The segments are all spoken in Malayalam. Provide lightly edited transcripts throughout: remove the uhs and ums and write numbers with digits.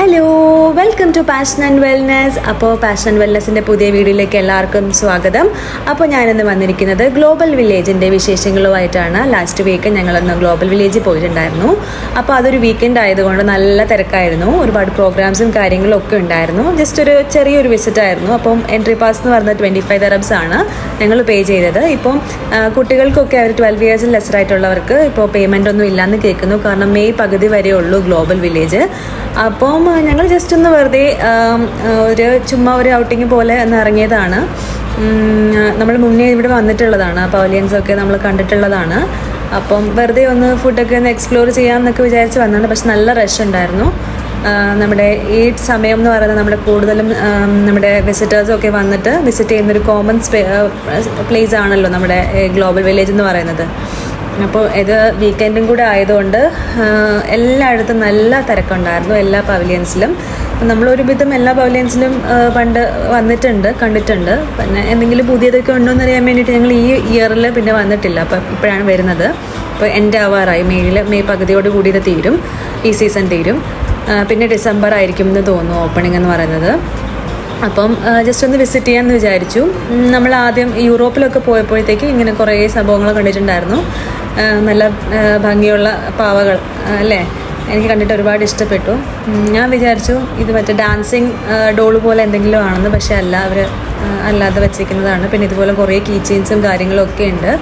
Hello, welcome to passion and wellness. അപ്പോൾ പാഷൻ ആൻഡ് വെൽനെസ്സിൻ്റെ പുതിയ വീഡിയോയിലേക്ക് എല്ലാവർക്കും സ്വാഗതം. അപ്പോൾ ഞാനിന്ന് വന്നിരിക്കുന്നത് ഗ്ലോബൽ വില്ലേജിൻ്റെ വിശേഷങ്ങളുമായിട്ടാണ്. ലാസ്റ്റ് വീക്ക് ഞങ്ങളൊന്ന് ഗ്ലോബൽ വില്ലേജിൽ പോയിട്ടുണ്ടായിരുന്നു. അപ്പോൾ അതൊരു വീക്കെൻഡ് ആയതുകൊണ്ട് നല്ല തിരക്കായിരുന്നു. ഒരുപാട് പ്രോഗ്രാംസും കാര്യങ്ങളും ഒക്കെ ഉണ്ടായിരുന്നു. ജസ്റ്റ് ഒരു ചെറിയൊരു വിസിറ്റ് ആയിരുന്നു. അപ്പം എൻട്രി പാസ് എന്ന് പറഞ്ഞാൽ 25 dirhams ആണ് ഞങ്ങൾ പേ ചെയ്തത്. ഇപ്പം കുട്ടികൾക്കൊക്കെ അവർ 12 years ലെസ്സർ ആയിട്ടുള്ളവർക്ക് ഇപ്പോൾ പേയ്മെൻ്റ് ഒന്നും ഇല്ലയെന്ന് കേൾക്കുന്നു. കാരണം മെയ് പകുതി വരെ ഉള്ളൂ ഗ്ലോബൽ വില്ലേജ്. അപ്പം ഞങ്ങൾ ജസ്റ്റ് ഒന്ന് വെറുതെ ചുമ്മാ ഒരു ഔട്ടിങ് പോലെ ഒന്ന് ഇറങ്ങിയതാണ്. നമ്മൾ മുന്നേ ഇവിടെ വന്നിട്ടുള്ളതാണ്, പവലിയൻസൊക്കെ നമ്മൾ കണ്ടിട്ടുള്ളതാണ്. അപ്പം വെറുതെ ഒന്ന് ഫുഡൊക്കെ ഒന്ന് എക്സ്പ്ലോർ ചെയ്യാമെന്നൊക്കെ വിചാരിച്ച് വന്നതാണ്. പക്ഷെ നല്ല റഷ് ഉണ്ടായിരുന്നു. നമ്മുടെ ഈ സമയം എന്ന് പറയുന്നത് നമ്മുടെ കൂടുതലും നമ്മുടെ വിസിറ്റേഴ്സൊക്കെ വന്നിട്ട് വിസിറ്റ് ചെയ്യുന്നൊരു കോമൺ പ്ലേസ് ആണല്ലോ നമ്മുടെ ഗ്ലോബൽ വില്ലേജ് എന്ന് പറയുന്നത്. അപ്പോൾ ഇത് വീക്കെൻഡും കൂടെ ആയതുകൊണ്ട് എല്ലായിടത്തും നല്ല തിരക്കുണ്ടായിരുന്നു, എല്ലാ പവലിയൻസിലും. നമ്മളൊരുവിധം എല്ലാ പവലിയൻസിലും പണ്ട് കണ്ടിട്ടുണ്ട്. പിന്നെ എന്തെങ്കിലും പുതിയതൊക്കെ ഉണ്ടോ എന്ന് അറിയാൻ വേണ്ടിയിട്ട് ഞങ്ങൾ ഈ ഇയറിൽ പിന്നെ വന്നിട്ടില്ല. അപ്പോൾ ഇപ്പോഴാണ് വരുന്നത്. അപ്പോൾ എൻ്റെ ആവാറായി, മെയ് പകുതിയോട് കൂടി ഇത് തീരും, ഈ സീസൺ തീരും. പിന്നെ ഡിസംബർ ആയിരിക്കും എന്ന് തോന്നുന്നു ഓപ്പണിംഗ് എന്ന് പറയുന്നത്. അപ്പം ജസ്റ്റ് ഒന്ന് വിസിറ്റ് ചെയ്യാമെന്ന് വിചാരിച്ചു. നമ്മൾ ആദ്യം യൂറോപ്പിലൊക്കെ പോയപ്പോഴത്തേക്ക് ഇങ്ങനെ കുറേ സംഭവങ്ങൾ കണ്ടിട്ടുണ്ടായിരുന്നു. നല്ല ഭംഗിയുള്ള പാവകൾ അല്ലേ, എനിക്ക് കണ്ടിട്ട് ഒരുപാട് ഇഷ്ടപ്പെട്ടു. ഞാൻ വിചാരിച്ചു ഇത് മറ്റേ ഡാൻസിങ് ഡോള് പോലെ എന്തെങ്കിലും ആണെന്ന്. പക്ഷേ അല്ല, അവർ അല്ലാതെ വെച്ചിരിക്കുന്നതാണ്. പിന്നെ ഇതുപോലെ കുറേ കീ ചെയിൻസും കാര്യങ്ങളും ഒക്കെ ഉണ്ട്.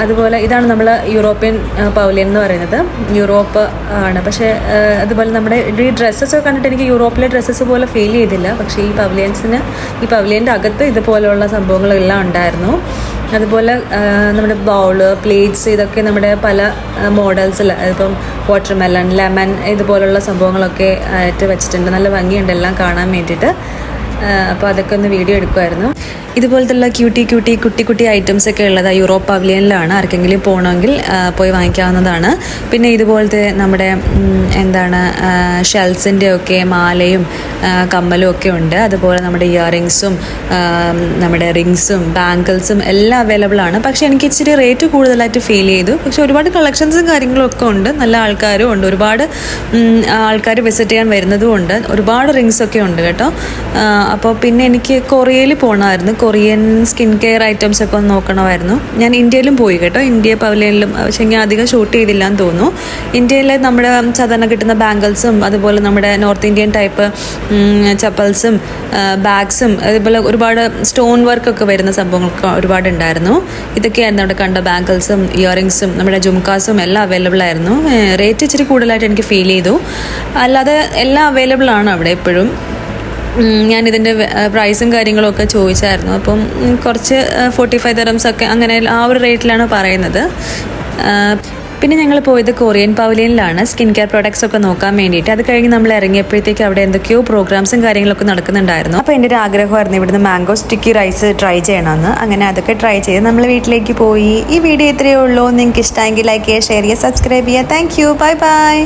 അതുപോലെ ഇതാണ് നമ്മൾ യൂറോപ്യൻ പവലിയൻ എന്ന് പറയുന്നത്, യൂറോപ്പ് ആണ്. പക്ഷേ അതുപോലെ നമ്മുടെ ഈ ഡ്രസ്സസൊക്കെ കണ്ടിട്ട് എനിക്ക് യൂറോപ്പിലെ ഡ്രസ്സസ് പോലെ ഫീൽ ചെയ്തില്ല. പക്ഷേ ഈ പവലിയൻ്റെ അകത്ത് ഇതുപോലെയുള്ള സംഭവങ്ങളെല്ലാം ഉണ്ടായിരുന്നു. അതുപോലെ നമ്മുടെ ബൗള്, പ്ലേറ്റ്സ്, ഇതൊക്കെ നമ്മുടെ പല മോഡൽസിൽ, ഇപ്പം വാട്ടർമെലൺ, ലെമൺ ഇതുപോലുള്ള സംഭവങ്ങളൊക്കെ ആയിട്ട് വെച്ചിട്ടുണ്ട്. നല്ല ഭംഗിയുണ്ട് എല്ലാം കാണാൻ വേണ്ടിയിട്ട്. അപ്പോൾ അതൊക്കെ ഒന്ന് വീഡിയോ എടുക്കുമായിരുന്നു. ഇതുപോലത്തുള്ള കുട്ടി ഐറ്റംസ് ഒക്കെ ഉള്ളത് യൂറോപ്പ് പവലിയനിലാണ്. ആർക്കെങ്കിലും പോകണമെങ്കിൽ പോയി വാങ്ങിക്കാവുന്നതാണ്. പിന്നെ ഇതുപോലത്തെ നമ്മുടെ ഷെൽസിൻ്റെ ഒക്കെ മാലയും കമ്മലും ഒക്കെ ഉണ്ട്. അതുപോലെ നമ്മുടെ ഇയറിങ്സും നമ്മുടെ റിങ്സും ബാങ്കിൾസും എല്ലാം അവൈലബിൾ ആണ്. പക്ഷേ എനിക്ക് ഇച്ചിരി റേറ്റ് കൂടുതലായിട്ട് ഫീൽ ചെയ്തു. പക്ഷെ ഒരുപാട് കളക്ഷൻസും കാര്യങ്ങളും ഒക്കെ ഉണ്ട്, നല്ല ആൾക്കാരും ഉണ്ട്, ഒരുപാട് ആൾക്കാർ വിസിറ്റ് ചെയ്യാൻ വരുന്നതും ഉണ്ട്. ഒരുപാട് റിങ്സ് ഒക്കെ ഉണ്ട് കേട്ടോ. അപ്പോൾ പിന്നെ എനിക്ക് കൊറിയയിൽ പോകണമായിരുന്നു. കൊറിയൻ സ്കിൻ കെയർ ഐറ്റംസ് ഒക്കെ ഒന്ന് നോക്കണമായിരുന്നു. ഞാൻ ഇന്ത്യയിലും പോയി കേട്ടോ, ഇന്ത്യ പവലിയനിലും. പക്ഷേ ഞാൻ അധികം ഷൂട്ട് ചെയ്തില്ല എന്ന് തോന്നുന്നു. ഇന്ത്യയിൽ നമ്മുടെ സാധാരണ കിട്ടുന്ന ബാങ്കിൾസും അതുപോലെ നമ്മുടെ നോർത്ത് ഇന്ത്യൻ ടൈപ്പ് ചപ്പൽസും ബാഗ്സും അതുപോലെ ഒരുപാട് സ്റ്റോൺ വർക്കൊക്കെ വരുന്ന സംഭവങ്ങളൊക്കെ ഒരുപാടുണ്ടായിരുന്നു. ഇതൊക്കെയായിരുന്നു അവിടെ കണ്ട ബാങ്കിൾസും ഇയറിങ്സും നമ്മുടെ ജുംകാസും എല്ലാം അവൈലബിൾ ആയിരുന്നു. റേറ്റ് ഇച്ചിരി കൂടുതലായിട്ട് എനിക്ക് ഫീൽ ചെയ്തു. അല്ലാതെ എല്ലാം അവൈലബിൾ ആണ് അവിടെ എപ്പോഴും. ഞാനിതിൻ്റെ പ്രൈസും കാര്യങ്ങളൊക്കെ ചോദിച്ചായിരുന്നു. അപ്പം കുറച്ച് 45 dirhams ഒക്കെ അങ്ങനെ ആ ഒരു റേറ്റിലാണ് പറയുന്നത്. പിന്നെ ഞങ്ങൾ പോയത് കൊറിയൻ പവലിയനിലാണ് സ്കിൻ കെയർ പ്രോഡക്ട്സ് ഒക്കെ നോക്കാൻ വേണ്ടിയിട്ട്. അത് കഴിഞ്ഞ് നമ്മൾ ഇറങ്ങിയപ്പോഴത്തേക്ക് അവിടെ എന്തൊക്കെയോ പ്രോഗ്രാംസും കാര്യങ്ങളൊക്കെ നടക്കുന്നുണ്ടായിരുന്നു. അപ്പോൾ എൻ്റെ ഒരു ആഗ്രഹമായിരുന്നു ഇവിടുന്ന് മാംഗോ സ്റ്റിക്കി റൈസ് ട്രൈ ചെയ്യണമെന്ന്. അങ്ങനെ അതൊക്കെ ട്രൈ ചെയ്ത് നമ്മൾ വീട്ടിലേക്ക് പോയി. ഈ വീഡിയോ ഇത്രയേ ഉള്ളൂ. നിങ്ങൾക്ക് ഇഷ്ടമെങ്കിൽ ലൈക്ക് ചെയ്യുക, ഷെയർ ചെയ്യുക, സബ്സ്ക്രൈബ് ചെയ്യുക. Thank you, bye bye.